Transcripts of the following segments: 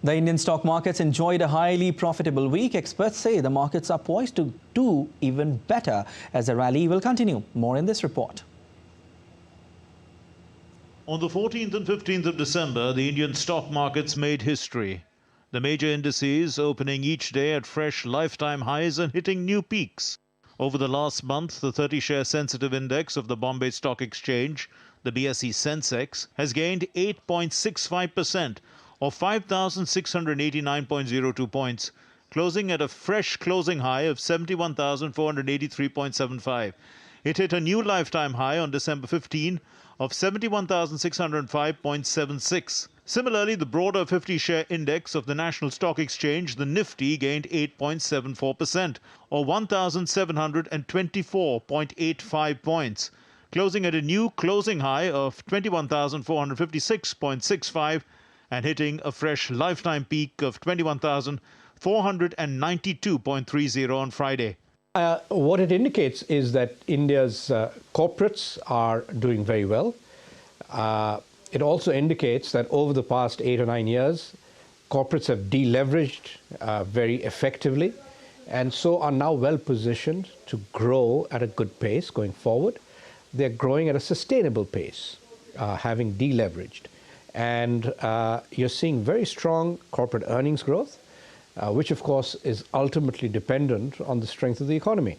The Indian stock markets enjoyed a highly profitable week. Experts say the markets are poised to do even better as the rally will continue. More in this report. On the 14th and 15th of December, the Indian stock markets made history. The major indices opening each day at fresh lifetime highs and hitting new peaks. Over the last month, the 30-share sensitive index of the Bombay Stock Exchange, the BSE Sensex, has gained 8.65%, or 5,689.02 points, closing at a fresh closing high of 71,483.75. It hit a new lifetime high on December 15 of 71,605.76. Similarly, the broader 50-share index of the National Stock Exchange, the Nifty, gained 8.74%, or 1,724.85 points, closing at a new closing high of 21,456.65 and hitting a fresh lifetime peak of 21,492.30 on Friday. What it indicates is that India's corporates are doing very well. It also indicates that over the past 8 or 9 years, corporates have deleveraged very effectively and so are now well positioned to grow at a good pace going forward. They're growing at a sustainable pace, having deleveraged. And you're seeing very strong corporate earnings growth, which of course is ultimately dependent on the strength of the economy.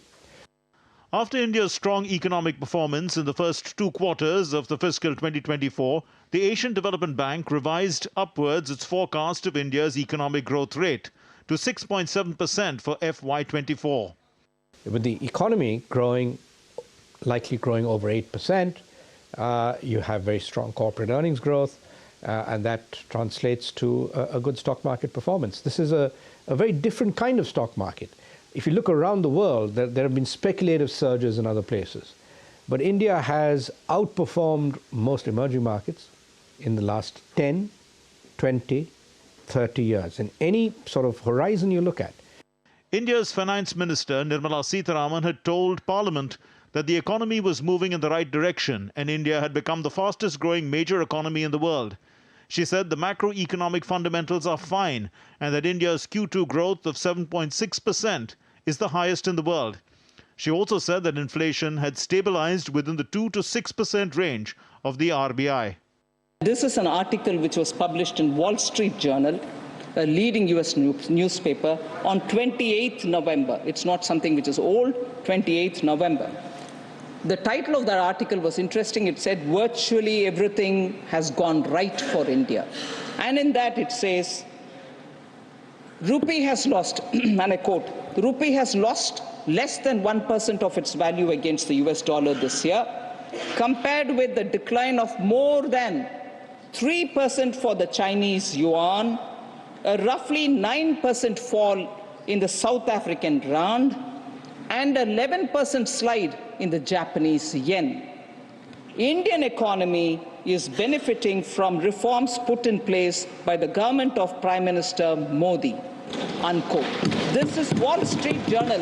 After India's strong economic performance in the first 2 quarters of the fiscal 2024, the Asian Development Bank revised upwards its forecast of India's economic growth rate to 6.7% for FY24. With the economy likely growing over 8%, you have very strong corporate earnings growth, and that translates to a good stock market performance. This is a very different kind of stock market. If you look around the world, there have been speculative surges in other places. But India has outperformed most emerging markets in the last 10, 20, 30 years, in any sort of horizon you look at. India's Finance Minister Nirmala Sitharaman had told Parliament that the economy was moving in the right direction and India had become the fastest growing major economy in the world. She said the macroeconomic fundamentals are fine and that India's Q2 growth of 7.6% is the highest in the world. She also said that inflation had stabilized within the 2 to 6% range of the RBI. This is an article which was published in Wall Street Journal, a leading US newspaper, on 28th November. It's not something which is old, 28th November. The title of that article was interesting. It said, virtually everything has gone right for India. And in that it says, rupee has lost, and I quote, rupee has lost less than 1% of its value against the US dollar this year, compared with the decline of more than 3% for the Chinese yuan, a roughly 9% fall in the South African rand, and an 11% slide in the Japanese yen. Indian economy is benefiting from reforms put in place by the government of Prime Minister Modi, unquote. This is Wall Street Journal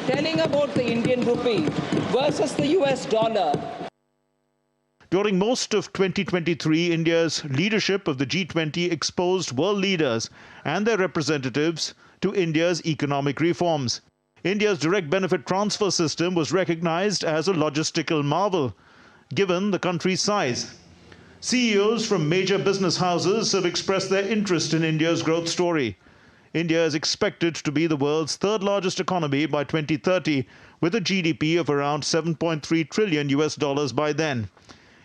telling about the Indian rupee versus the US dollar. During most of 2023, India's leadership of the G20 exposed world leaders and their representatives to India's economic reforms. India's direct benefit transfer system was recognized as a logistical marvel, given the country's size. CEOs from major business houses have expressed their interest in India's growth story. India is expected to be the world's third largest economy by 2030, with a GDP of around $7.3 trillion by then.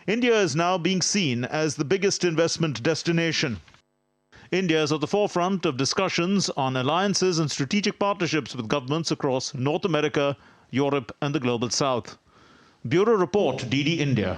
India is now being seen as the biggest investment destination. India is at the forefront of discussions on alliances and strategic partnerships with governments across North America, Europe and the Global South. Bureau Report, DD India.